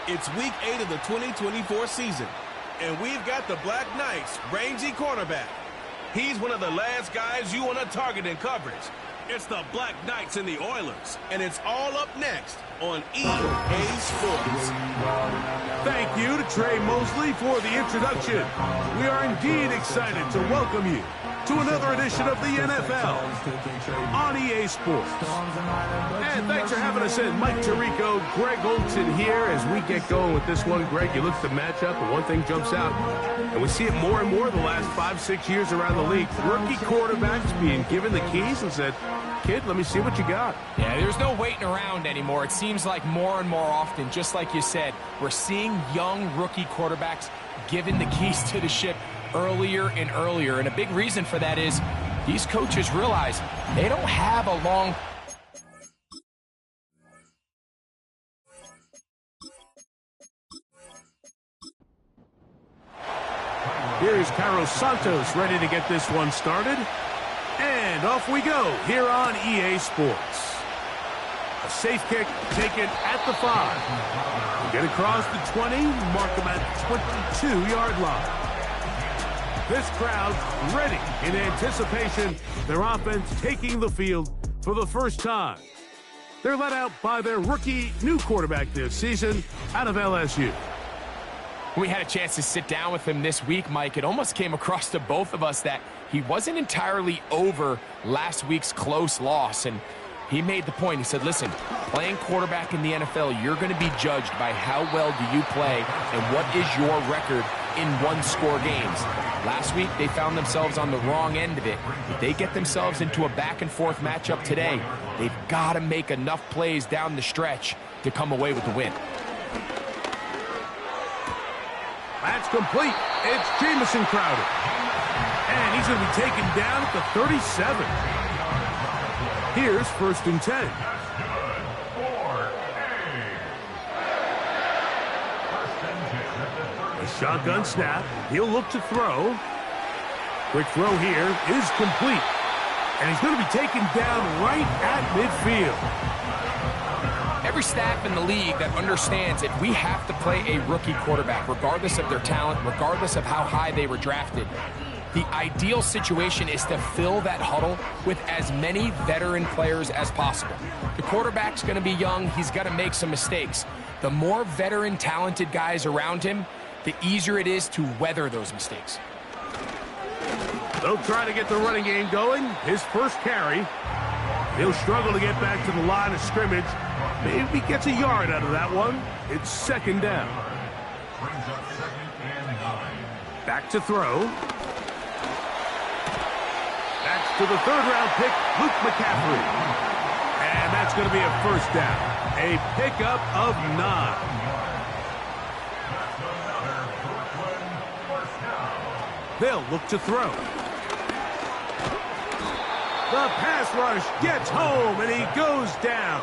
It's week 8 of the 2024 season, and we've got the Black Knights' rangy quarterback. He's one of the last guys you want to target in coverage. It's the Black Knights and the Oilers, and it's all up next on EA Sports. Thank you to Trey Mosley for the introduction. We are indeed excited to welcome you to another edition of the NFL on EA Sports. And thanks for having us in. Mike Tirico, Greg Olson here as we get going with this one. Greg, you look at the matchup and one thing jumps out, and we see it more and more the last 5-6 years around the league. Rookie quarterbacks being given the keys and said, kid, let me see what you got. Yeah, there's no waiting around anymore. It seems like more and more often, just like you said, we're seeing young rookie quarterbacks given the keys to the ship earlier and earlier. And a big reason for that is these coaches realize they don't have a long... Here's Carlos Santos ready to get this one started. And off we go here on EA Sports. A safe kick taken at the 5. Get across the 20, mark them at the 22-yard line. This crowd ready in anticipation, their offense taking the field for the first time. They're led out by their rookie new quarterback this season out of LSU. We had a chance to sit down with him this week, Mike. It almost came across to both of us that he wasn't entirely over last week's close loss. And he made the point. He said, listen, playing quarterback in the NFL, you're going to be judged by how well do you play and what is your record in one-score games. Last week, they found themselves on the wrong end of it. If they get themselves into a back-and-forth matchup today, they've got to make enough plays down the stretch to come away with the win. That's complete. It's Jamison Crowder. And he's going to be taken down at the 37. Here's 1st and 10. A shotgun snap. He'll look to throw. Quick throw here is complete. And he's going to be taken down right at midfield. Every staff in the league that understands that we have to play a rookie quarterback, regardless of their talent, regardless of how high they were drafted. The ideal situation is to fill that huddle with as many veteran players as possible. The quarterback's going to be young. He's got to make some mistakes. The more veteran, talented guys around him, the easier it is to weather those mistakes. They'll try to get the running game going. His first carry. He'll struggle to get back to the line of scrimmage. Maybe gets a yard out of that one. It's 2nd down. Back to throw. That's to the 3rd-round pick, Luke McCaffrey. And that's going to be a 1st down. A pickup of 9. They'll look to throw. The pass rush gets home, and he goes down.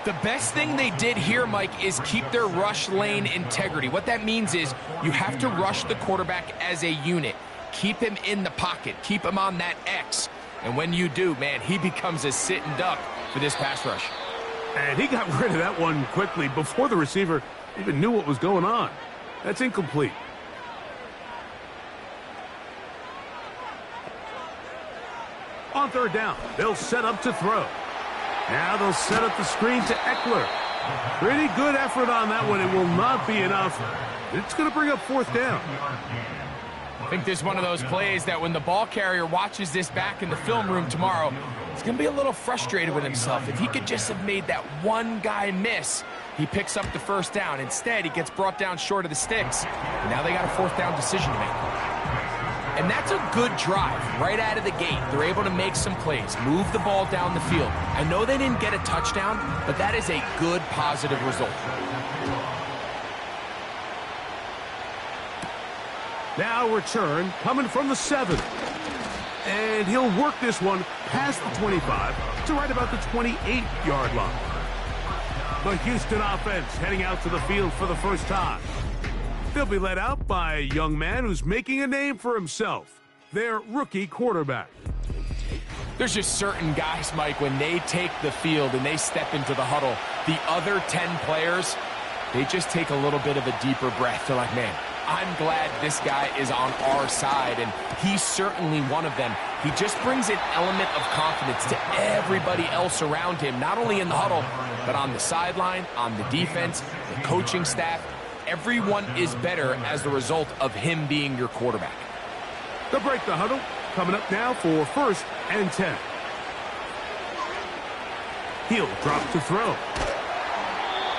The best thing they did here, Mike, is keep their rush lane integrity. What that means is you have to rush the quarterback as a unit. Keep him in the pocket. Keep him on that X. And when you do, man, he becomes a sitting duck for this pass rush. And he got rid of that one quickly before the receiver even knew what was going on. That's incomplete. On 3rd down, they'll set up to throw. Now they'll set up the screen to Eckler. Pretty good effort on that one. It will not be enough. It's going to bring up 4th down. I think this is one of those plays that when the ball carrier watches this back in the film room tomorrow, he's going to be a little frustrated with himself. If he could just have made that one guy miss, he picks up the 1st down. Instead, he gets brought down short of the sticks. And now they got a 4th down decision to make. And that's a good drive right out of the gate. They're able to make some plays, move the ball down the field. I know they didn't get a touchdown, but that is a good, positive result. Now return coming from the 7th. And he'll work this one past the 25 to right about the 28-yard line. The Houston offense heading out to the field for the first time. They'll be led out by a young man who's making a name for himself, their rookie quarterback. There's just certain guys, Mike, when they take the field and they step into the huddle, the other 10 players, they just take a little bit of a deeper breath. They're like, man, I'm glad this guy is on our side, and he's certainly one of them. He just brings an element of confidence to everybody else around him, not only in the huddle, but on the sideline, on the defense, the coaching staff. Everyone is better as the result of him being your quarterback. They'll break the huddle. Coming up now for 1st and 10. He'll drop to throw.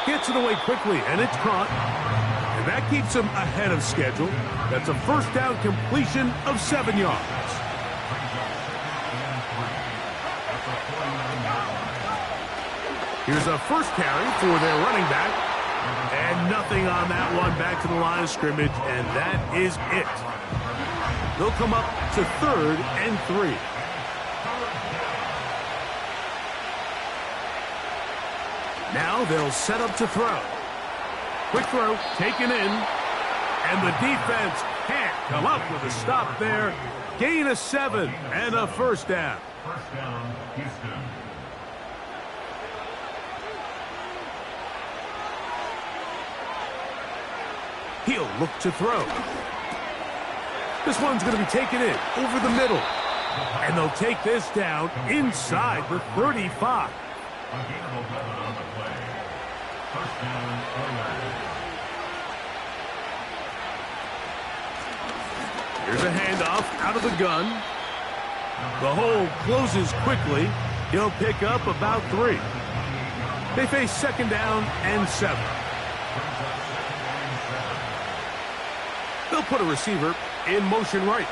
Gets it away quickly, and it's caught. And that keeps him ahead of schedule. That's a 1st down completion of 7 yards. Here's a 1st carry for their running back. And nothing on that one. Back to the line of scrimmage, and that is it. They'll come up to 3rd and 3. Now they'll set up to throw. Quick throw, taken in. And the defense can't come up with a stop there. Gain of 7 and a 1st down. 1st down, Houston. He'll look to throw. This one's going to be taken in over the middle. And they'll take this down inside the 35. Here's a handoff out of the gun. The hole closes quickly. He'll pick up about 3. They face 2nd down and 7. They'll put a receiver in motion right.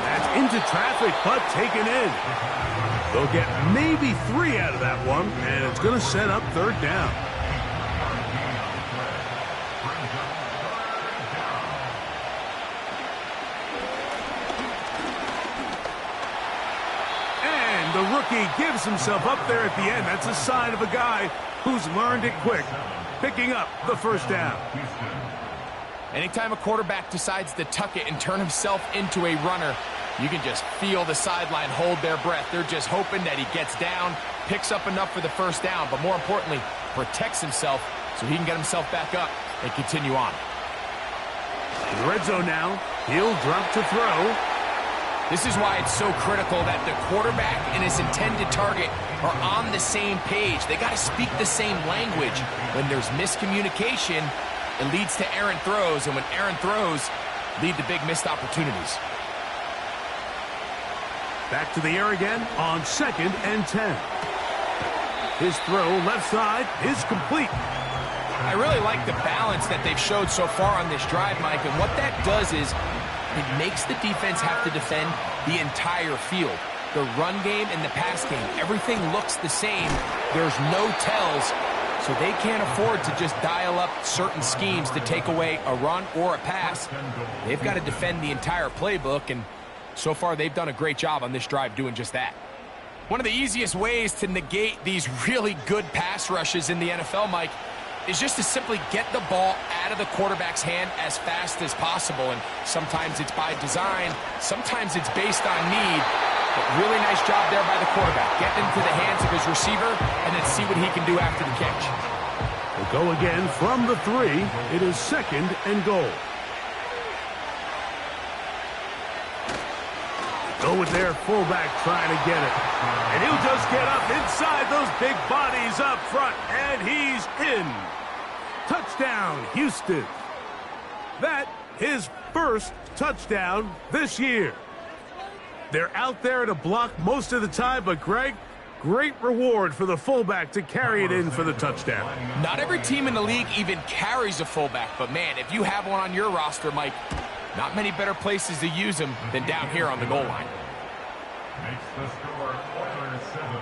That's into traffic, but taken in. They'll get maybe 3 out of that one, and it's going to set up 3rd down. And the rookie gives himself up there at the end. That's a sign of a guy who's learned it quick. Picking up the 1st down. Anytime a quarterback decides to tuck it and turn himself into a runner, you can just feel the sideline hold their breath. They're just hoping that he gets down, picks up enough for the 1st down, but more importantly, protects himself so he can get himself back up and continue on. In the red zone now, he'll drop to throw. This is why it's so critical that the quarterback and his intended target are on the same page. They got to speak the same language. When there's miscommunication, it leads to errant throws, and when errant throws lead to big missed opportunities. Back to the air again on 2nd and 10. His throw left side is complete. I really like the balance that they've showed so far on this drive, Mike, and what that does is it makes the defense have to defend the entire field. The run game and the pass game, everything looks the same. There's no tells, so they can't afford to just dial up certain schemes to take away a run or a pass. They've got to defend the entire playbook, and so far they've done a great job on this drive doing just that. One of the easiest ways to negate these really good pass rushes in the NFL, Mike, is just to simply get the ball out of the quarterback's hand as fast as possible. And sometimes it's by design, sometimes it's based on need. But really nice job there by the quarterback. Get into the hands of his receiver and then see what he can do after the catch. We'll go again from the 3. It is 2nd and goal. Go with their fullback trying to get it. And he'll just get up inside those big bodies up front. And he's in. Touchdown, Houston. That his 1st touchdown this year. They're out there to block most of the time, but Greg, great reward for the fullback to carry it in for the touchdown. Not every team in the league even carries a fullback, but man, if you have one on your roster, Mike, not many better places to use him than down here on the goal line. Makes the score Oilers 7,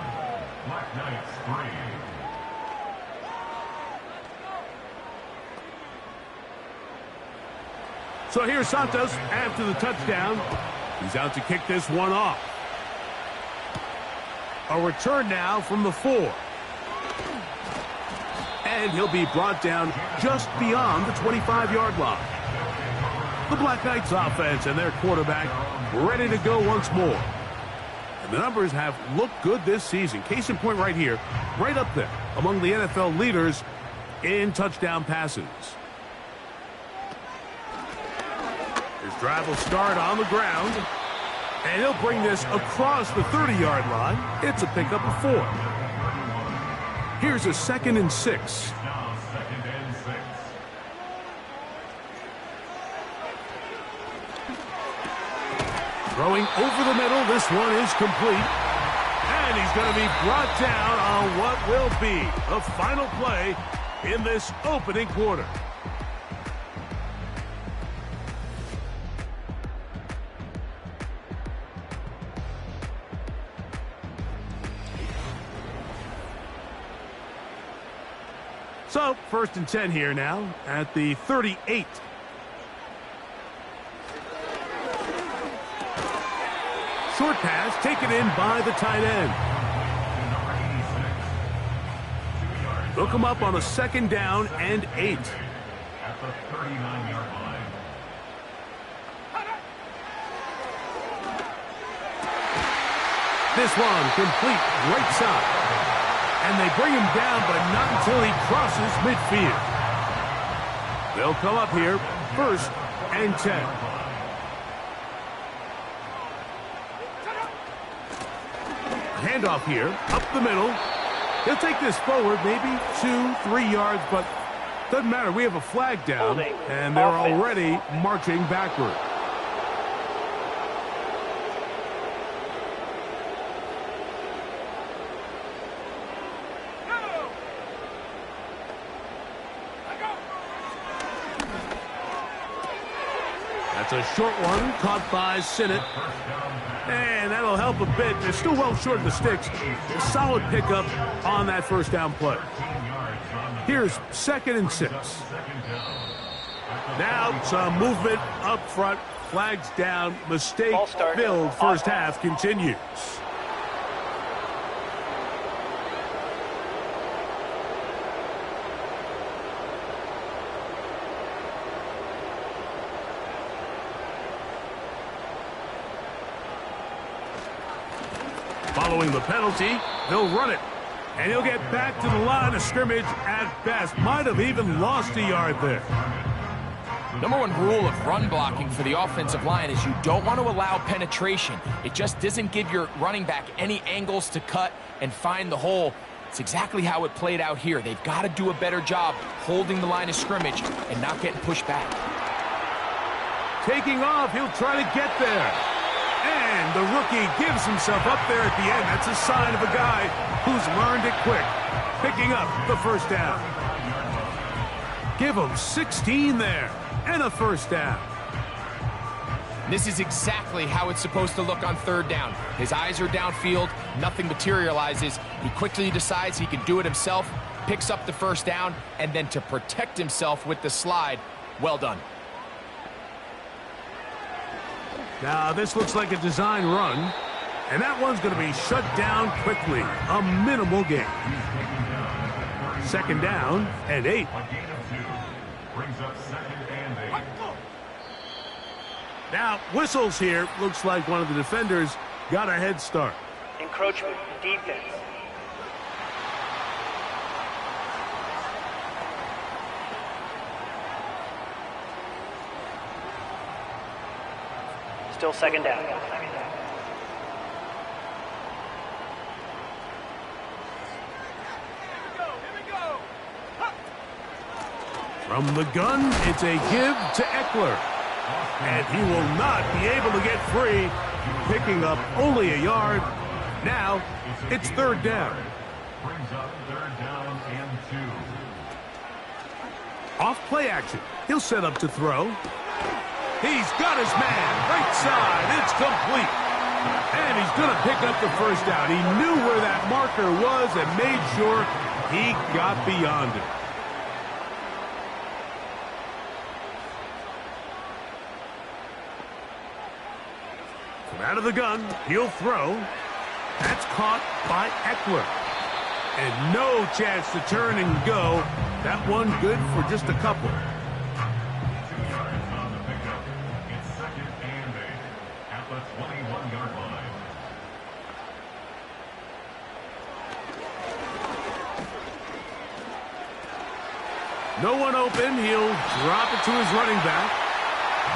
Black Knights 3. So here's Santos after the touchdown. He's out to kick this one off. A return now from the 4. And he'll be brought down just beyond the 25-yard line. The Black Knights offense and their quarterback ready to go once more. And the numbers have looked good this season. Case in point right here, right up there among the NFL leaders in touchdown passes. His drive will start on the ground, and he'll bring this across the 30-yard line. It's a pickup of 4. Here's a 2nd and 6. Now 2nd and 6. Throwing over the middle, this one is complete. And he's going to be brought down on what will be the final play in this opening quarter. So, 1st and 10 here now at the 38. Short pass taken in by the tight end. They'll come up on a 2nd down and 8. At the 39-yard line. This one complete right side. And they bring him down, but not until he crosses midfield. They'll come up here 1st and 10. Handoff here, up the middle. He'll take this forward, maybe 2-3 yards, but doesn't matter. We have a flag down, and they're already marching backward. That's a short one, caught by Sinnott. And that'll help a bit. They're still well short of the sticks. A solid pickup on that 1st down play. Here's 2nd and 6. Now some movement up front. Flags down. Mistake-filled first half continues. Following the penalty, they'll run it. And he'll get back to the line of scrimmage at best. Might have even lost a yard there. Number 1 rule of run blocking for the offensive line is you don't want to allow penetration. It just doesn't give your running back any angles to cut and find the hole. It's exactly how it played out here. They've got to do a better job holding the line of scrimmage and not getting pushed back. Taking off, he'll try to get there. And the rookie gives himself up there at the end. That's a sign of a guy who's learned it quick. Picking up the 1st down. Give him 16 there. And a 1st down. This is exactly how it's supposed to look on 3rd down. His eyes are downfield. Nothing materializes. He quickly decides he can do it himself. Picks up the 1st down. And then to protect himself with the slide. Well done. Now, this looks like a design run, and that one's going to be shut down quickly. A minimal gain. 2nd down and 8. A gain of 2. Brings up 2nd and 8. Now, whistles here. Looks like one of the defenders got a head start. Encroachment, defense. Still 2nd down. From the gun, it's a give to Eckler. And he will not be able to get free, picking up only a yard. Now, it's 3rd down. Brings up 3rd down and 2. Off play action. He'll set up to throw. He's got his man. Right side. It's complete. And he's going to pick up the 1st down. He knew where that marker was and made sure he got beyond it. From out of the gun, he'll throw. That's caught by Eckler. And no chance to turn and go. That one good for just a couple. 2 yards on the pickup. It's 2nd and 8 at the 21-yard line. No one open. He'll drop it to his running back.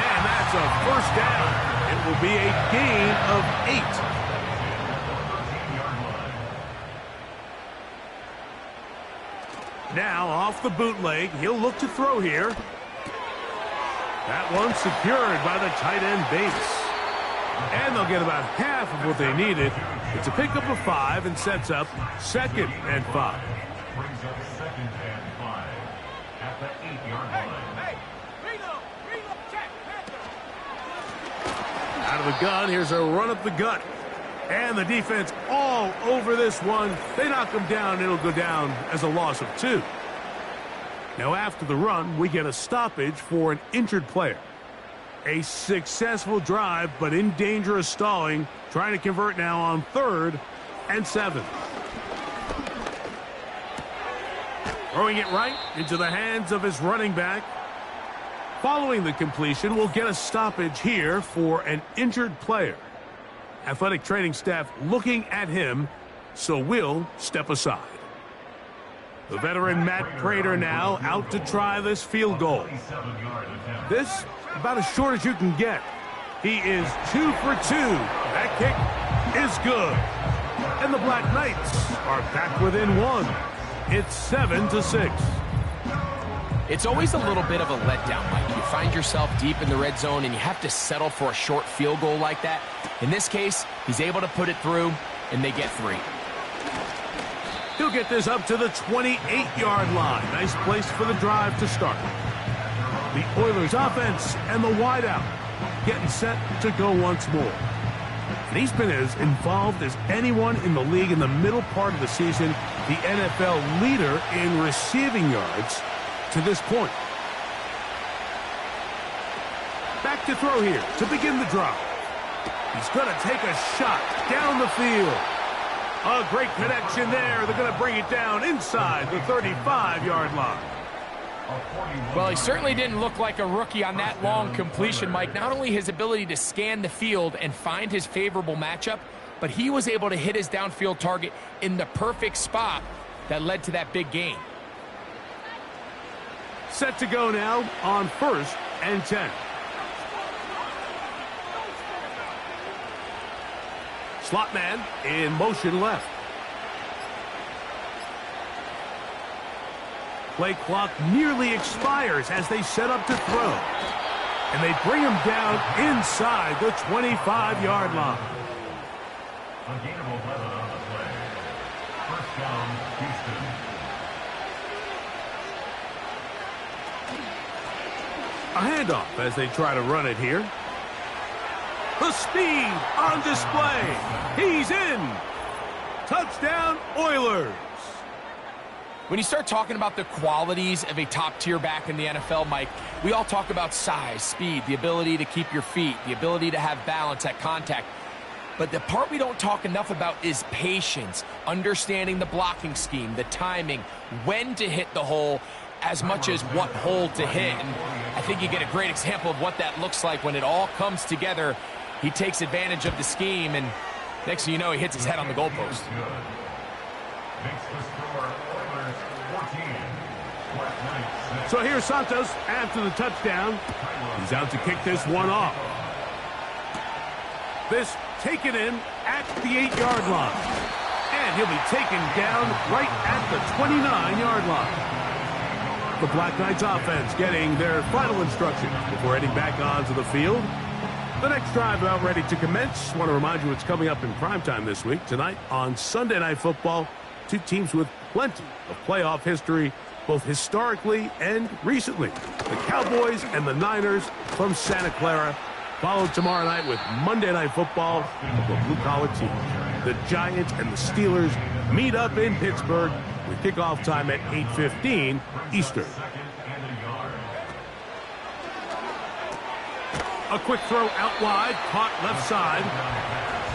And that's a first down. It will be a gain of 8. Now off the bootleg. He'll look to throw here. That one secured by the tight end base. And they'll get about half of what they needed. It's a pickup of 5 and sets up 2nd and 5. Brings up 2nd and 5 at the 8-yard line. Out of the gun, here's a run up the gut. And the defense all over this one. They knock him down, it'll go down as a loss of 2. Now after the run, we get a stoppage for an injured player. A successful drive, but in danger of stalling. Trying to convert now on 3rd and 7. Throwing it right into the hands of his running back. Following the completion, we'll get a stoppage here for an injured player. Athletic training staff looking at him, so we'll step aside. The veteran Matt Prater now out to try this field goal. This about as short as you can get. He is 2 for 2. That kick is good. And the Black Knights are back within 1. It's 7-6. It's always a little bit of a letdown, Mike. You find yourself deep in the red zone and you have to settle for a short field goal like that. In this case, he's able to put it through, and they get 3. He'll get this up to the 28-yard line. Nice place for the drive to start. The Oilers offense and the wideout getting set to go once more. And he's been as involved as anyone in the league in the middle part of the season, the NFL leader in receiving yards to this point. Back to throw here to begin the drive. He's going to take a shot down the field. A great connection there. They're going to bring it down inside the 35-yard line. Well, he certainly didn't look like a rookie on that long completion, Mike. Not only his ability to scan the field and find his favorable matchup, but he was able to hit his downfield target in the perfect spot that led to that big gain. Set to go now on 1st and 10. Slot man in motion left. Play clock nearly expires as they set up to throw. And they bring him down inside the 25-yard line. A gain of 11 on the play. First down, Houston. A handoff as they try to run it here. The speed on display. He's in. Touchdown, Oilers. When you start talking about the qualities of a top-tier back in the NFL, Mike, we all talk about size, speed, the ability to keep your feet, the ability to have balance at contact. But the part we don't talk enough about is patience, understanding the blocking scheme, the timing, when to hit the hole, as much as what hole to hit. And I think you get a great example of what that looks like when it all comes together. He takes advantage of the scheme, and next thing you know, he hits his head on the goalpost. Makes the score Oilers 14. Black Knights 6. So here's Santos after the touchdown. He's out to kick this one off. This taken in at the 8-yard line. And he'll be taken down right at the 29-yard line. The Black Knights offense getting their final instructions before heading back onto the field. The next drive about ready to commence. Want to remind you what's coming up in primetime this week. Tonight on Sunday Night Football, two teams with plenty of playoff history, both historically and recently. The Cowboys and the Niners from Santa Clara, followed tomorrow night with Monday Night Football of the blue-collar teams. The Giants and the Steelers meet up in Pittsburgh with kickoff time at 8:15 Eastern. A quick throw out wide, caught left side.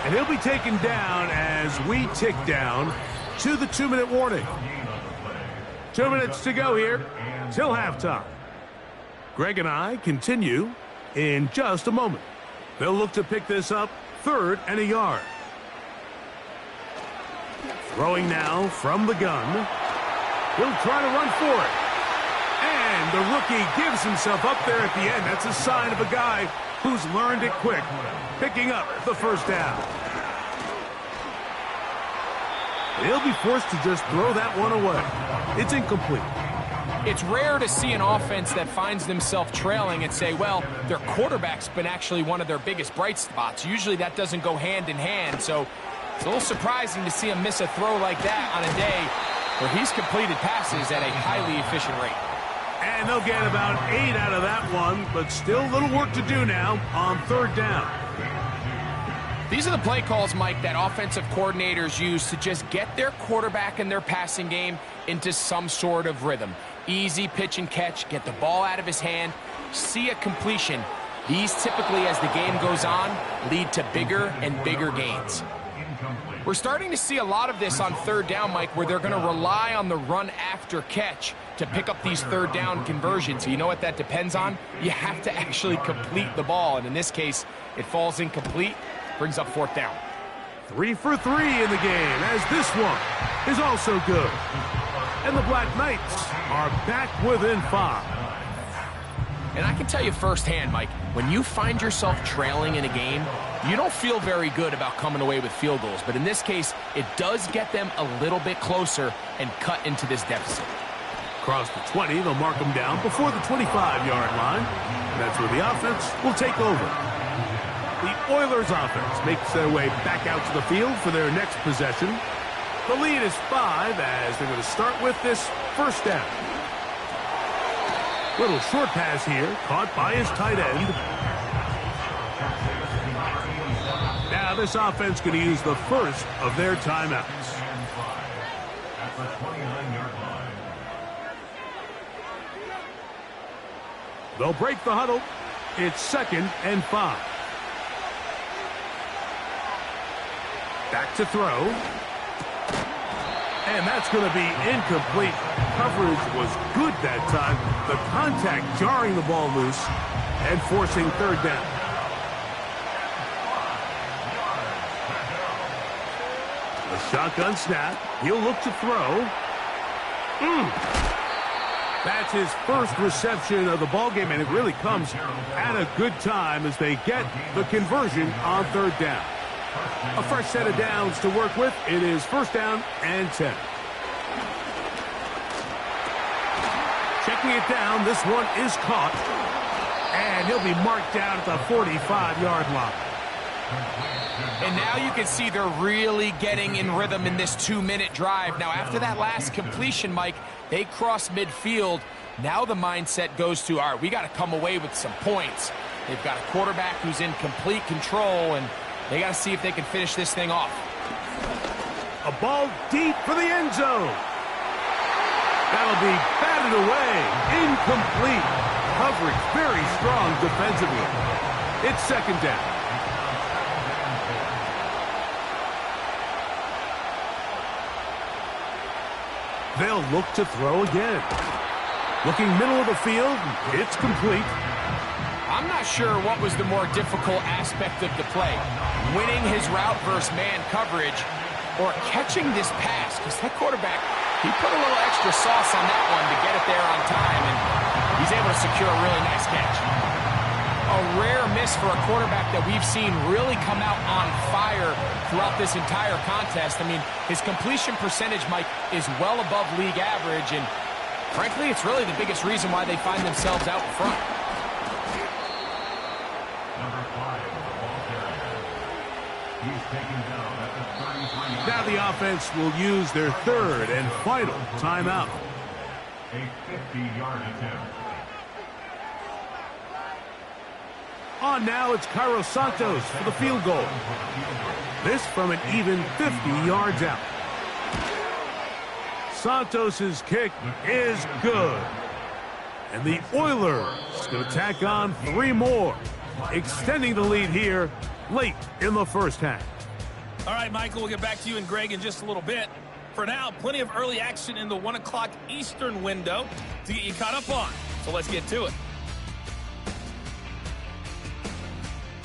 And he'll be taken down as we tick down to the 2-minute warning. 2 minutes to go here till halftime. Greg and I continue in just a moment. They'll look to pick this up 3rd and a yard. Throwing now from the gun. He'll try to run for it. the rookie gives himself up there at the end. That's a sign of a guy who's learned it quick, picking up the first down. He'll be forced to just throw that one away. It's incomplete. It's rare to see an offense that finds themselves trailing and say, well, their quarterback's been actually one of their biggest bright spots. Usually that doesn't go hand in hand, so it's a little surprising to see him miss a throw like that on a day where he's completed passes at a highly efficient rate. And they'll get about 8 out of that one, but still a little work to do now on third down. These are the play calls, Mike, that offensive coordinators use to just get their quarterback and their passing game into some sort of rhythm. Easy pitch and catch, get the ball out of his hand, see a completion. These typically, as the game goes on, lead to bigger and bigger gains. We're starting to see a lot of this on third down, Mike, where they're going to rely on the run after catch to pick up these third down conversions. You know what that depends on? You have to actually complete the ball, and in this case, it falls incomplete, brings up fourth down. 3 for 3 in the game, as this one is also good. And the Black Knights are back within 5. And I can tell you firsthand, Mike, when you find yourself trailing in a game, you don't feel very good about coming away with field goals. But in this case, it does get them a little bit closer and cut into this deficit. Across the 20, they'll mark them down before the 25-yard line. And that's where the offense will take over. The Oilers offense makes their way back out to the field for their next possession. The lead is 5 as they're going to start with this first down. Little short pass here, caught by his tight end. Now this offense going to use the first of their timeouts. At the 29-yard line. They'll break the huddle. It's 2nd and 5. Back to throw. And that's going to be incomplete. Coverage was good that time. The contact jarring the ball loose and forcing third down. A shotgun snap. He'll look to throw. That's his first reception of the ballgame, and it really comes at a good time as they get the conversion on third down. A fresh set of downs to work with. It is first down and 10. Checking it down, this one is caught. And he'll be marked down at the 45-yard line. And now you can see they're really getting in rhythm in this 2-minute drive. Now, after that last completion, Mike, they cross midfield. Now the mindset goes to, all right, we got to come away with some points. They've got a quarterback who's in complete control, and they got to see if they can finish this thing off. A ball deep for the end zone. That'll be batted away. Incomplete. Coverage very strong defensively. It's 2nd down. They'll look to throw again. Looking middle of the field. It's complete. I'm not sure what was the more difficult aspect of the play. Winning his route versus man coverage or catching this pass. Because that quarterback, he put a little extra sauce on that one to get it there on time. And he's able to secure a really nice catch. A rare miss for a quarterback that we've seen really come out on fire throughout this entire contest. I mean, his completion percentage, Mike, is well above league average. And frankly, it's really the biggest reason why they find themselves out in front. Now the offense will use their third and final timeout. A 50-yard attempt. On now, it's Cairo Santos for the field goal. This from an even 50 yards out. Santos's kick is good. And the Oilers going to tack on 3 more, extending the lead here late in the first half. All right, Michael, we'll get back to you and Greg in just a little bit. For now, plenty of early action in the 1 o'clock Eastern window to get you caught up on. So let's get to it.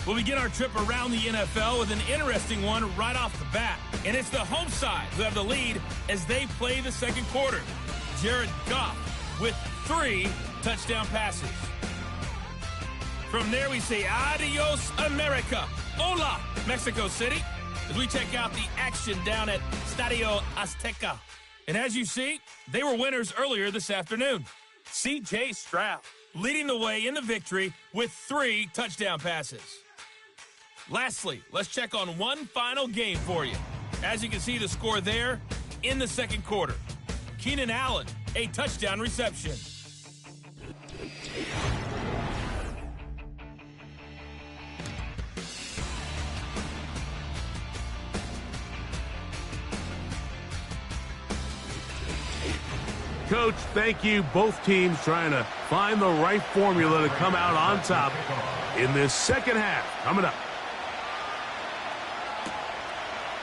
We'll begin our trip around the NFL with an interesting one right off the bat. And it's the home side who have the lead as they play the second quarter. Jared Goff with 3 touchdown passes. From there, we say adios, America. Hola, Mexico City, as we check out the action down at Estadio Azteca. And as you see, they were winners earlier this afternoon. C.J. Stroud leading the way in the victory with 3 touchdown passes. Lastly, let's check on one final game for you. As you can see the score there in the second quarter. Keenan Allen, a touchdown reception. Coach, thank you. Both teams trying to find the right formula to come out on top in this second half. Coming up.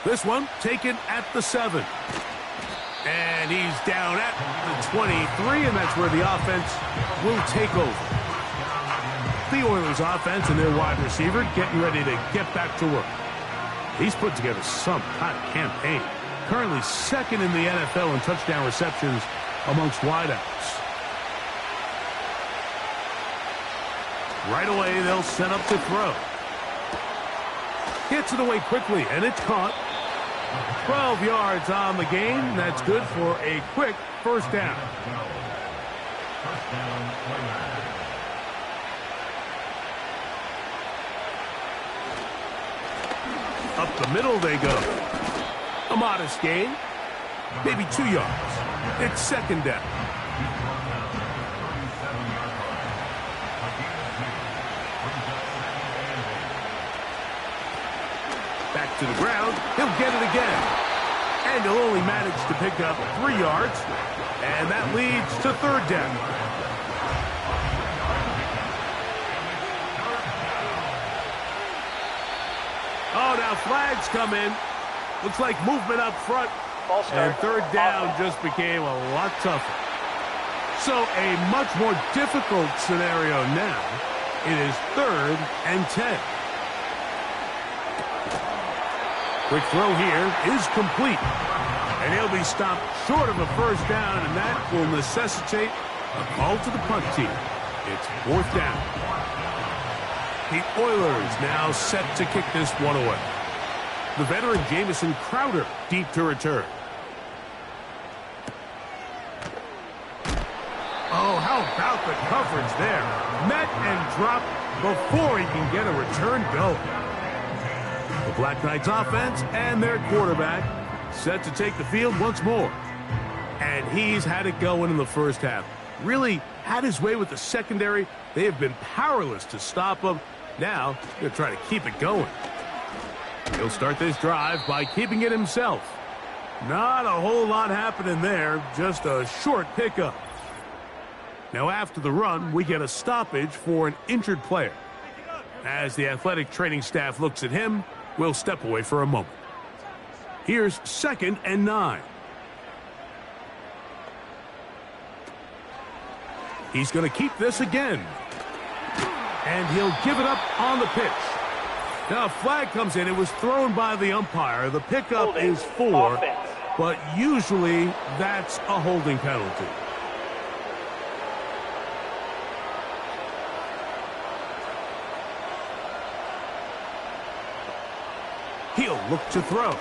This one taken at the 7. And he's down at the 23, and that's where the offense will take over. The Oilers offense and their wide receiver getting ready to get back to work. He's put together some kind of campaign. Currently second in the NFL in touchdown receptions amongst wideouts. Right away, they'll set up to throw. Gets it away quickly, and it's caught. 12 yards on the game. That's good for a quick first down. Up the middle they go. A modest gain. Maybe 2 yards. It's second down. Back to the ground. He'll get it again. And he'll only manage to pick up 3 yards. And that leads to third down. Oh, now flags come in. Looks like movement up front. And third down just became a lot tougher. So a much more difficult scenario now. It is 3rd and 10. Quick throw here is complete. And he'll be stopped short of a first down, and that will necessitate a call to the punt team. It's 4th down. The Oilers now set to kick this one away. The veteran Jamison Crowder deep to return. Oh, how about the coverage there? Met and dropped before he can get a return going. The Black Knights offense and their quarterback set to take the field once more. And he's had it going in the first half. Really had his way with the secondary. They have been powerless to stop him. Now, they're trying to keep it going. He'll start this drive by keeping it himself. Not a whole lot happening there, just a short pickup. Now after the run, we get a stoppage for an injured player. As the athletic training staff looks at him, we'll step away for a moment. Here's 2nd and 9. He's going to keep this again. And he'll give it up on the pitch. Now a flag comes in. It was thrown by the umpire. The pickup is 4, but usually that's a holding penalty. He'll look to throw.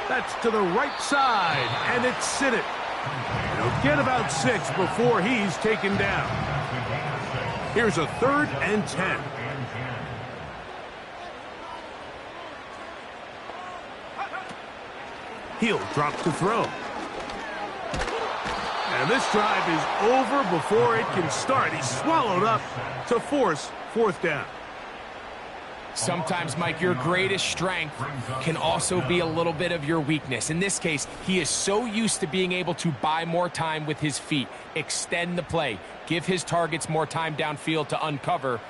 That's to the right side, and it's Sinnott. He'll get about 6 before he's taken down. Here's a 3rd and 10. He'll drop to throw. And this drive is over before it can start. He's swallowed up to force 4th down. Sometimes, Mike, your greatest strength can also be a little bit of your weakness. In this case, he is so used to being able to buy more time with his feet, extend the play, give his targets more time downfield to uncover.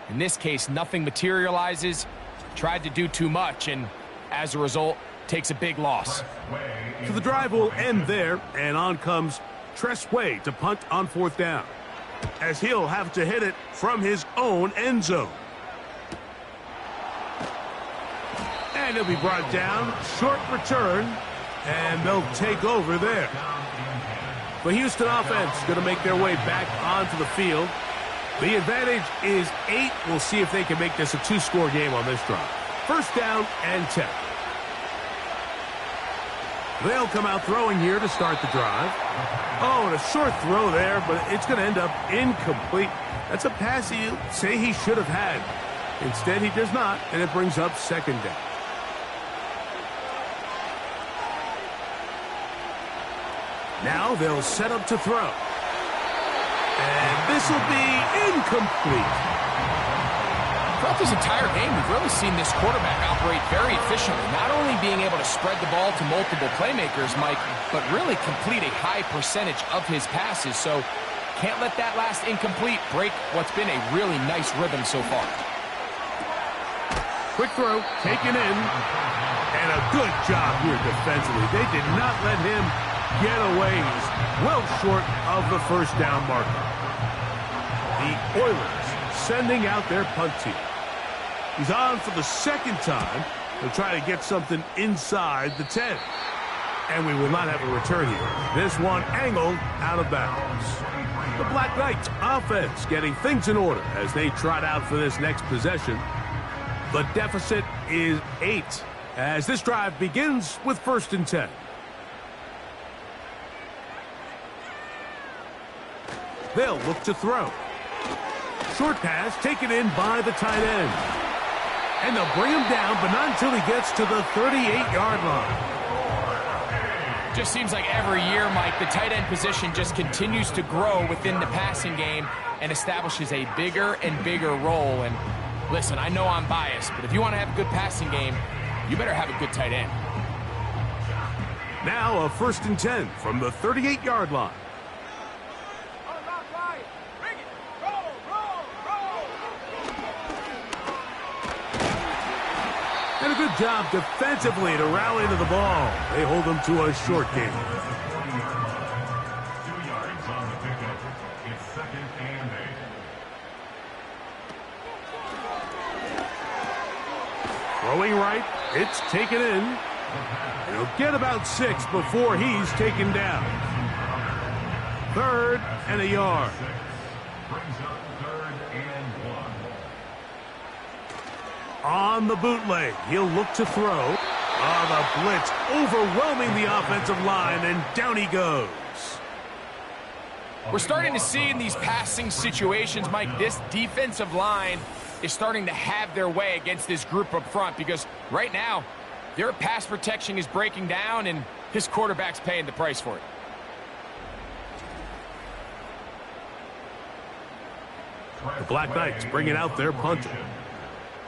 In this case, nothing materializes, tried to do too much, and as a result, takes a big loss. So the drive will end there, and on comes Tress Way to punt on 4th down, as he'll have to hit it from his own end zone. And he'll be brought down, short return, and they'll take over there. The Houston offense going to make their way back onto the field. The advantage is 8. We'll see if they can make this a 2-score game on this drive. First down and 10. They'll come out throwing here to start the drive. Oh, and a short throw there, but it's going to end up incomplete. That's a pass you say he should have had. Instead, he does not, and it brings up second down. Now they'll set up to throw. And this will be incomplete. Throughout this entire game, we've really seen this quarterback operate very efficiently, not only being able to spread the ball to multiple playmakers, Mike, but really complete a high percentage of his passes. So can't let that last incomplete break what's been a really nice rhythm so far. Quick throw, taken in, and a good job here defensively. They did not let him get away. He's well short of the first down marker. The Oilers sending out their punt team. He's on for the second time. He'll try to get something inside the 10. And we will not have a return here. This one angled out of bounds. The Black Knights offense getting things in order as they trot out for this next possession. The deficit is 8 as this drive begins with first and 10. They'll look to throw. Short pass taken in by the tight end. And they'll bring him down, but not until he gets to the 38-yard line. Just seems like every year, Mike, the tight end position just continues to grow within the passing game and establishes a bigger and bigger role. And listen, I know I'm biased, but if you want to have a good passing game, you better have a good tight end. Now a first and 10 from the 38-yard line. And a good job defensively to rally to the ball. They hold them to a short game. 2 yards on the pickup. It's second and 8. Throwing right, it's taken in. He'll get about 6 before he's taken down. Third and a yard. Brings up third and 1. On the bootleg, he'll look to throw. The blitz overwhelming the offensive line, and down he goes. We're starting to see in these passing situations, Mike, this defensive line is starting to have their way against this group up front because right now, their pass protection is breaking down, and his quarterback's paying the price for it. The Black Knights bringing out their punter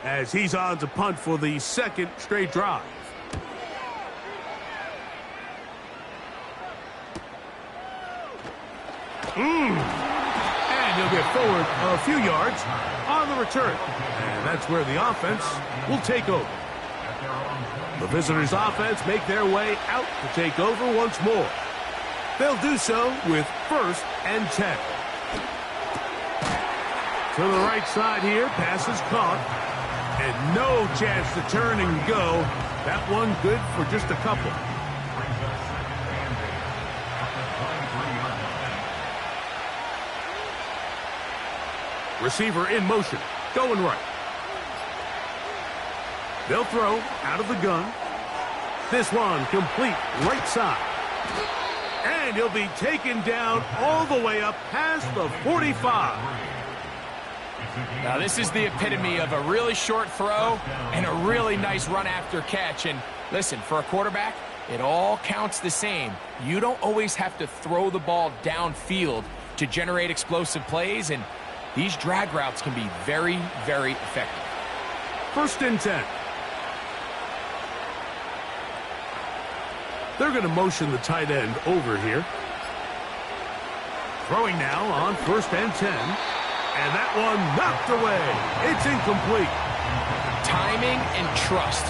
as he's on to punt for the second straight drive. And he'll get forward a few yards on the return. And that's where the offense will take over. The visitors' offense make their way out to take over once more. They'll do so with first and 10. To the right side here, pass is caught. And no chance to turn and go. That one good for just a couple. Receiver in motion, going right. They'll throw out of the gun. This one complete right side. And he'll be taken down all the way up past the 45. Now, this is the epitome of a really short throw and a really nice run after catch. And listen, for a quarterback, it all counts the same. You don't always have to throw the ball downfield to generate explosive plays, and these drag routes can be very, very effective. First and 10. They're going to motion the tight end over here. Throwing now on first and 10. And that one knocked away. It's incomplete. Timing and trust,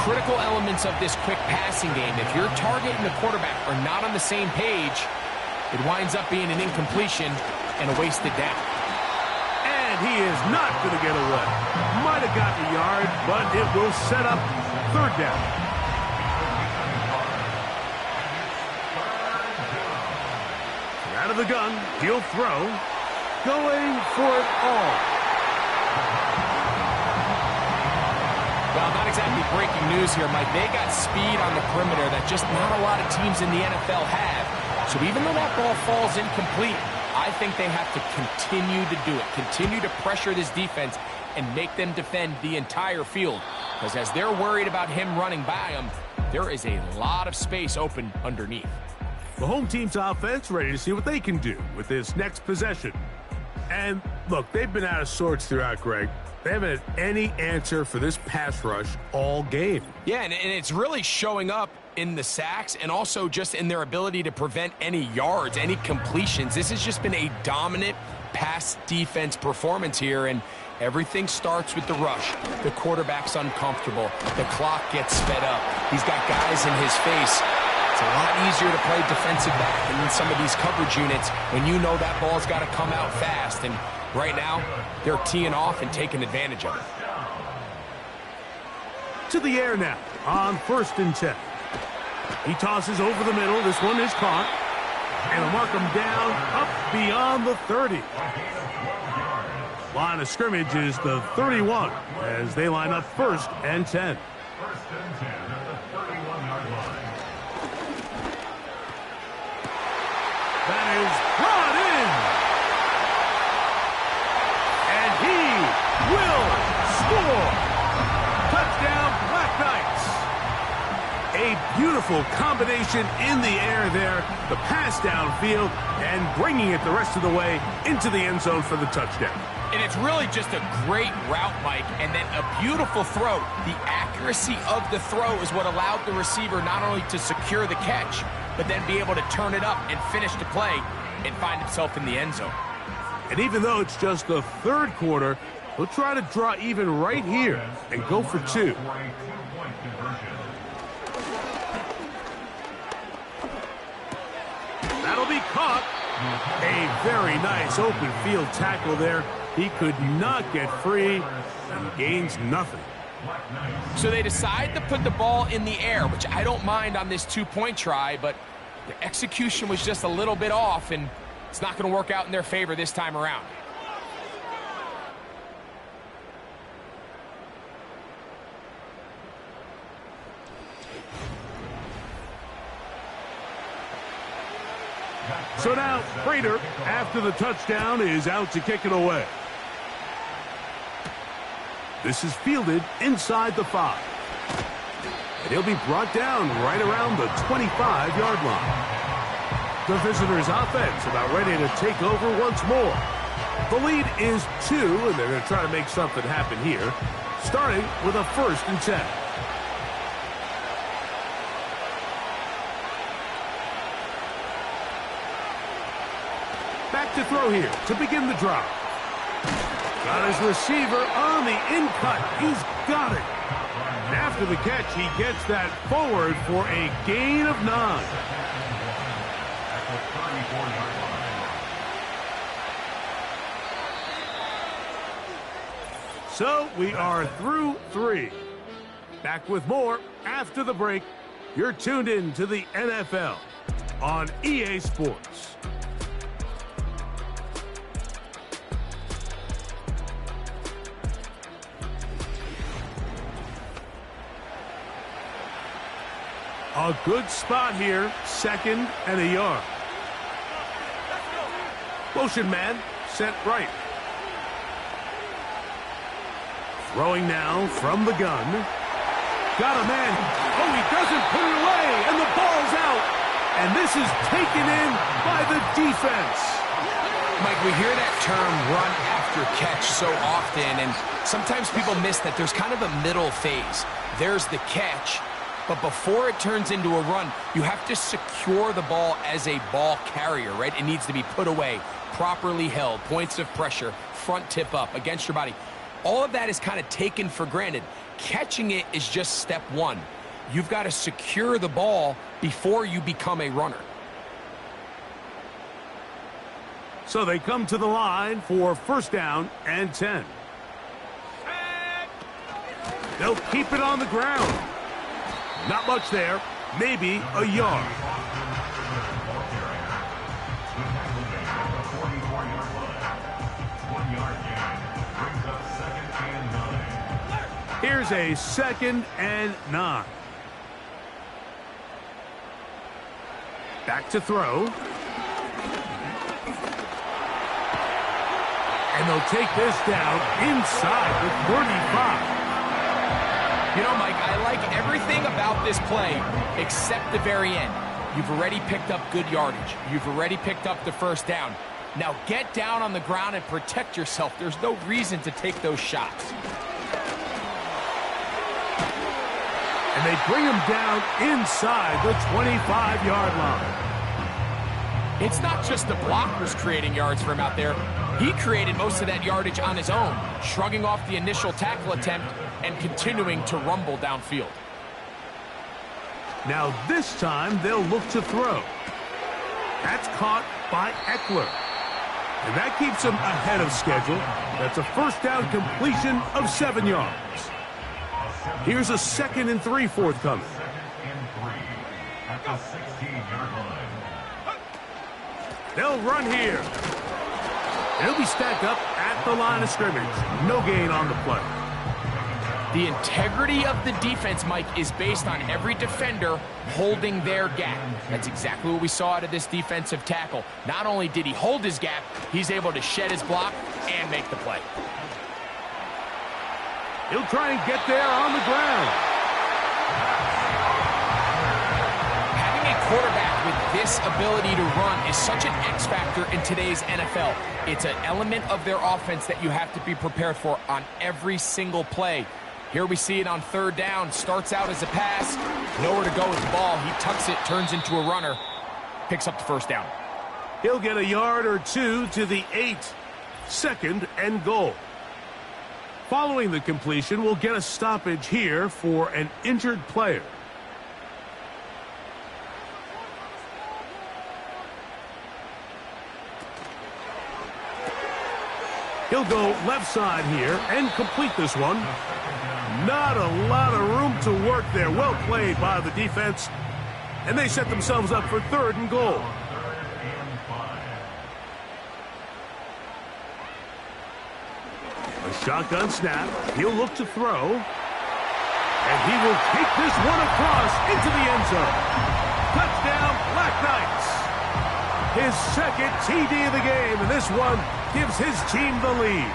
critical elements of this quick passing game. If your target and the quarterback are not on the same page, it winds up being an incompletion and a wasted down. And he is not going to get away. Might have gotten a yard, but it will set up third down. of the gun. He'll throw. Going for it all. Well, not exactly breaking news here, Mike. They got speed on the perimeter that just not a lot of teams in the NFL have. So even though that ball falls incomplete, I think they have to continue to do it. Continue to pressure this defense and make them defend the entire field. Because as they're worried about him running by them, there is a lot of space open underneath. The home team's offense ready to see what they can do with this next possession. And look, they've been out of sorts throughout, Greg. They haven't had any answer for this pass rush all game. Yeah, and it's really showing up in the sacks and also just in their ability to prevent any yards, any completions. This has just been a dominant pass defense performance here, and everything starts with the rush. The quarterback's uncomfortable. The clock gets sped up. He's got guys in his face. It's a lot easier to play defensive back and in some of these coverage units when you know that ball's got to come out fast. And right now, they're teeing off and taking advantage of it. To the air now on 1st and 10. He tosses over the middle. This one is caught. And he'll mark him down up beyond the 30. Line of scrimmage is the 31 as they line up 1st and 10. 1st and 10 at the 31-yard line. That is brought in. And he will score. Touchdown, Black Knights. A beautiful combination in the air there. The pass downfield and bringing it the rest of the way into the end zone for the touchdown. And it's really just a great route, Mike, and then a beautiful throw. The accuracy of the throw is what allowed the receiver not only to secure the catch, but then be able to turn it up and finish the play and find himself in the end zone. And even though it's just the 3rd quarter, he'll try to draw even right here and go for 2. That'll be caught. A very nice open field tackle there. He could not get free and gains nothing. So they decide to put the ball in the air, which I don't mind on this 2-point try, but the execution was just a little bit off, and it's not going to work out in their favor this time around. So now, Prater, after the touchdown, is out to kick it away. This is fielded inside the 5. And he'll be brought down right around the 25-yard line. The visitors' offense about ready to take over once more. The lead is 2, and they're going to try to make something happen here, starting with a 1st and 10. Back to throw here to begin the drive. Got his receiver on the in-cut. He's got it. And after the catch, he gets that forward for a gain of 9. So we are through 3. Back with more after the break. You're tuned in to the NFL on EA Sports. A good spot here, 2nd and a yard. Motion man, set right. Throwing now from the gun. Got a man. Oh, he doesn't put it away, and the ball's out. And this is taken in by the defense. Mike, we hear that term run after catch so often, and sometimes people miss that there's kind of a middle phase. There's the catch. But before it turns into a run, you have to secure the ball as a ball carrier, right? It needs to be put away, properly held, points of pressure, front tip up against your body. All of that is kind of taken for granted. Catching it is just step 1. You've got to secure the ball before you become a runner. So they come to the line for 1st down and 10. They'll keep it on the ground. Not much there, maybe a yard. Here's a 2nd and 9. Back to throw. And they'll take this down inside the 35. You know, Mike, I like everything about this play except the very end. You've already picked up good yardage. You've already picked up the first down. Now get down on the ground and protect yourself. There's no reason to take those shots. And they bring him down inside the 25-yard line. It's not just the blockers creating yards for him out there. He created most of that yardage on his own, shrugging off the initial tackle attempt and continuing to rumble downfield. Now this time they'll look to throw. That's caught by Eckler. And that keeps him ahead of schedule. That's a first down completion of 7 yards. Here's a 2nd and 3 forthcoming. 2nd and 3 at the 16-yard line. They'll run here. They'll be stacked up at the line of scrimmage. No gain on the play. The integrity of the defense, Mike, is based on every defender holding their gap. That's exactly what we saw out of this defensive tackle. Not only did he hold his gap, he's able to shed his block and make the play. He'll try and get there on the ground. Having a quarterback with this ability to run is such an X factor in today's NFL. It's an element of their offense that you have to be prepared for on every single play. Here we see it on 3rd down. Starts out as a pass. Nowhere to go with the ball. He tucks it, turns into a runner. Picks up the first down. He'll get a yard or 2 to the 8. 2nd and goal. Following the completion, we'll get a stoppage here for an injured player. He'll go left side here and complete this one. Not a lot of room to work there. Well played by the defense. And they set themselves up for 3rd and goal. A shotgun snap. He'll look to throw. And he will take this one across into the end zone. Touchdown, Black Knights. His 2nd TD of the game, and this one gives his team the lead.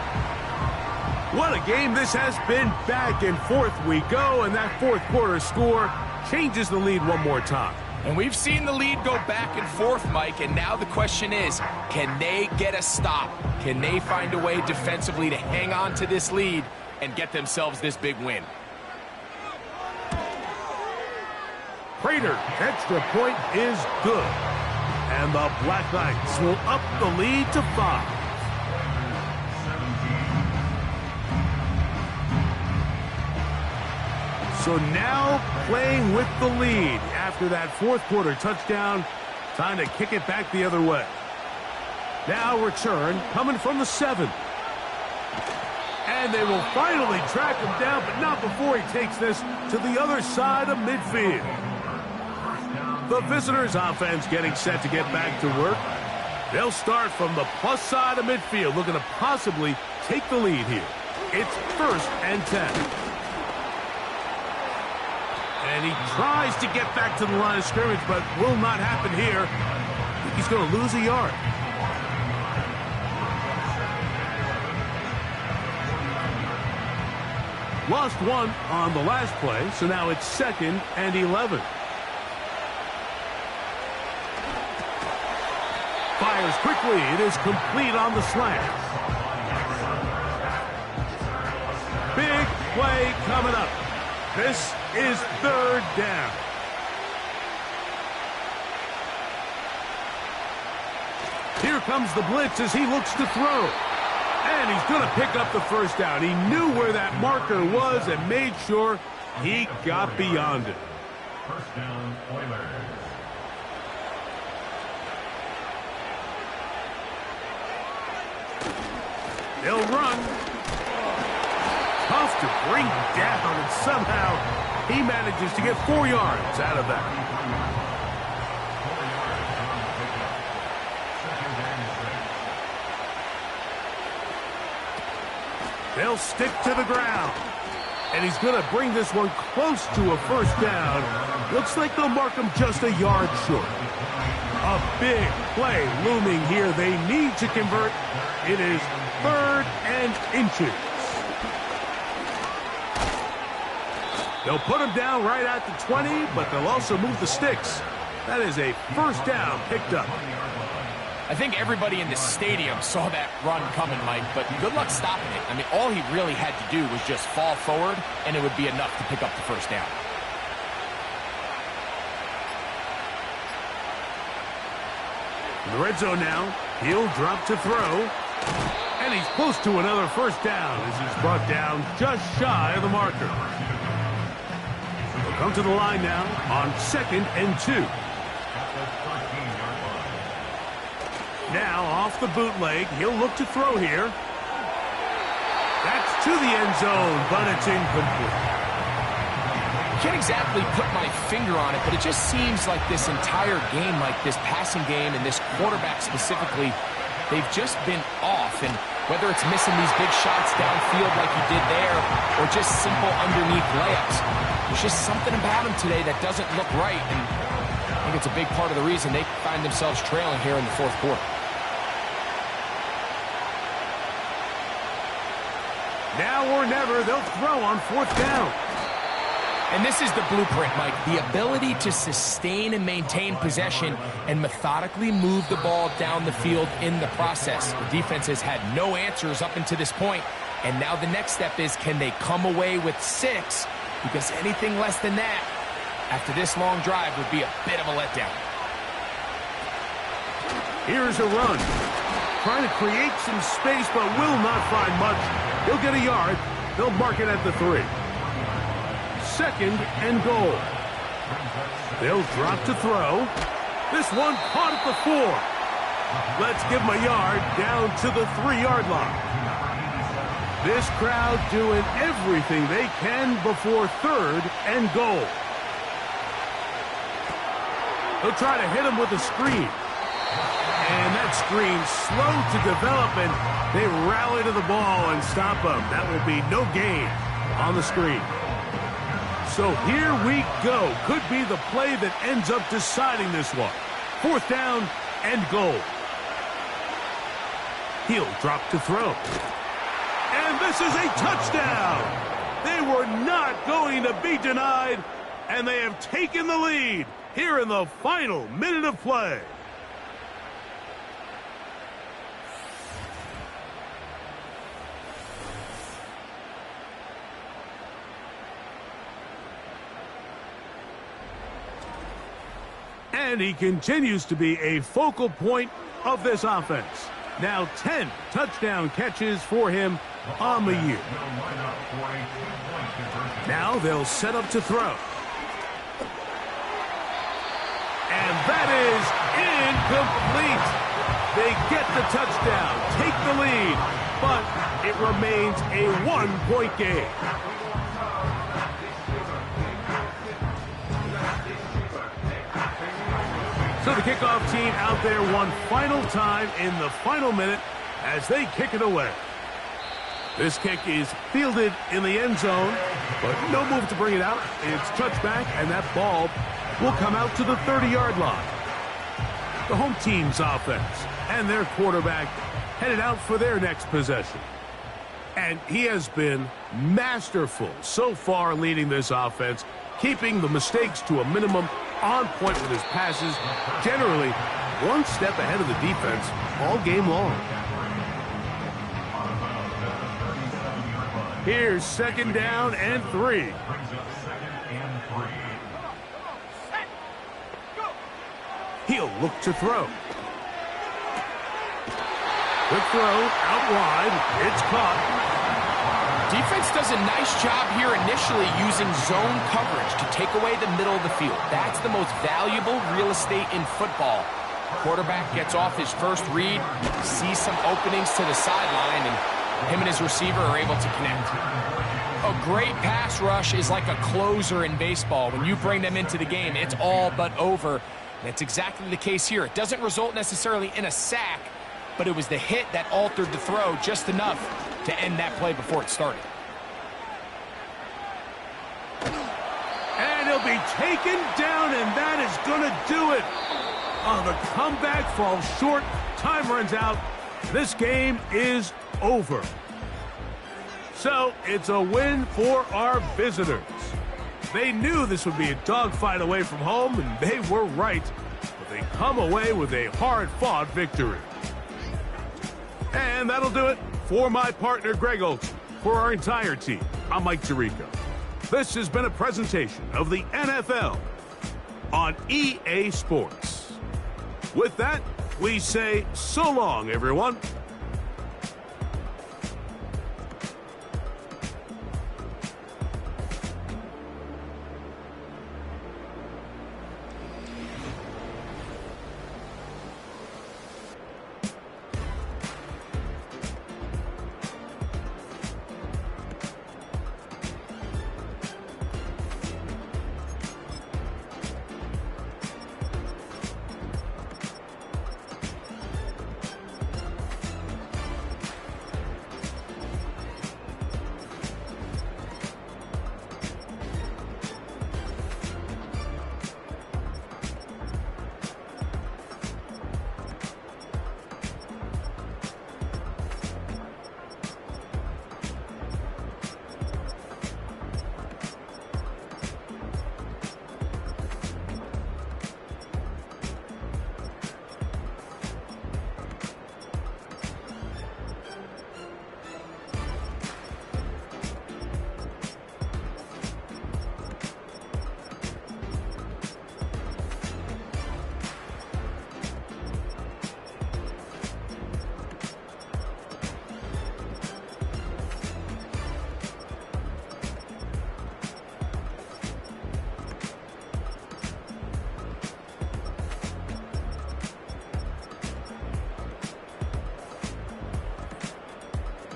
What a game this has been. Back and forth we go, and that 4th quarter score changes the lead one more time. And we've seen the lead go back and forth, Mike, and now the question is, can they get a stop? Can they find a way defensively to hang on to this lead and get themselves this big win? Prater's extra point is good. And the Black Knights will up the lead to 5. So now playing with the lead after that 4th quarter touchdown. Time to kick it back the other way. Now return coming from the 7. And they will finally track him down, but not before he takes this to the other side of midfield. The visitors' offense getting set to get back to work. They'll start from the plus side of midfield, looking to possibly take the lead here. It's 1st and 10. And he tries to get back to the line of scrimmage, but will not happen here. I think he's going to lose a yard. Lost 1 on the last play, so now it's 2nd and 11. Fires quickly. It is complete on the slant. Big play coming up. This is 3rd down. Here comes the blitz as he looks to throw. And he's going to pick up the first down. He knew where that marker was and made sure he got beyond it. First down, Oilers. They'll run. Tough to bring down, and somehow he manages to get 4 yards out of that. 4 yards on the pickup. 2nd and 6. They'll stick to the ground. And he's going to bring this one close to a first down. Looks like they'll mark him just a yard short. A big play looming here. They need to convert. It is 3rd and inches. They'll put him down right at the 20, but they'll also move the sticks. That is a first down picked up. I think everybody in the stadium saw that run coming, Mike, but good luck stopping it. I mean, all he really had to do was just fall forward, and it would be enough to pick up the first down. In the red zone now, he'll drop to throw. And he's close to another first down as he's brought down just shy of the marker. He'll come to the line now on 2nd and 2. Now off the bootleg, he'll look to throw here. That's to the end zone, but it's incomplete. Can't exactly put my finger on it, but it just seems like this entire game, like this passing game and this quarterback specifically, they've just been off. And whether it's missing these big shots downfield like he did there or just simple underneath layups, there's just something about him today that doesn't look right. And I think it's a big part of the reason they find themselves trailing here in the 4th quarter. Now or never, they'll throw on 4th down. And this is the blueprint, Mike. The ability to sustain and maintain possession and methodically move the ball down the field in the process. The defense has had no answers up until this point, and now the next step is, can they come away with 6? Because anything less than that, after this long drive, would be a bit of a letdown. Here's a run. Trying to create some space, but will not find much. He'll get a yard. They'll mark it at the 3. 2nd and goal. They'll drop to throw. This one caught at the 4. Let's give him a yard down to the 3-yard line. This crowd doing everything they can before 3rd and goal. They'll try to hit him with a screen. And that screen slow to develop, and they rally to the ball and stop him. That will be no gain on the screen. So here we go. Could be the play that ends up deciding this one. 4th down and goal. He'll drop to throw. And this is a touchdown. They were not going to be denied, and they have taken the lead here in the final minute of play. And he continues to be a focal point of this offense. Now 10 touchdown catches for him on the year. Now they'll set up to throw. And that is incomplete. They get the touchdown, take the lead, but it remains a 1-point game. So the kickoff team out there one final time in the final minute as they kick it away. This kick is fielded in the end zone, but no move to bring it out. It's touchback, and that ball will come out to the 30-yard line. The home team's offense and their quarterback headed out for their next possession. And he has been masterful so far leading this offense, keeping the mistakes to a minimum, on point with his passes, generally one step ahead of the defense all game long. Here's 2nd down and 3. He'll look to throw. Quick throw out wide. It's caught. Defense does a nice job here initially using zone coverage to take away the middle of the field. That's the most valuable real estate in football. Quarterback gets off his first read, sees some openings to the sideline, and him and his receiver are able to connect. A great pass rush is like a closer in baseball. When you bring them into the game, it's all but over. That's exactly the case here. It doesn't result necessarily in a sack, but it was the hit that altered the throw just enough to end that play before it started. they'll be taken down, and that is going to do it. Oh, the comeback falls short. Time runs out. This game is over. So, it's a win for our visitors. They knew this would be a dogfight away from home, and they were right. But they come away with a hard-fought victory. And that'll do it for my partner, Greg Olson. For our entire team, I'm Mike Tirico. This has been a presentation of the NFL on EA Sports. With that, we say so long, everyone.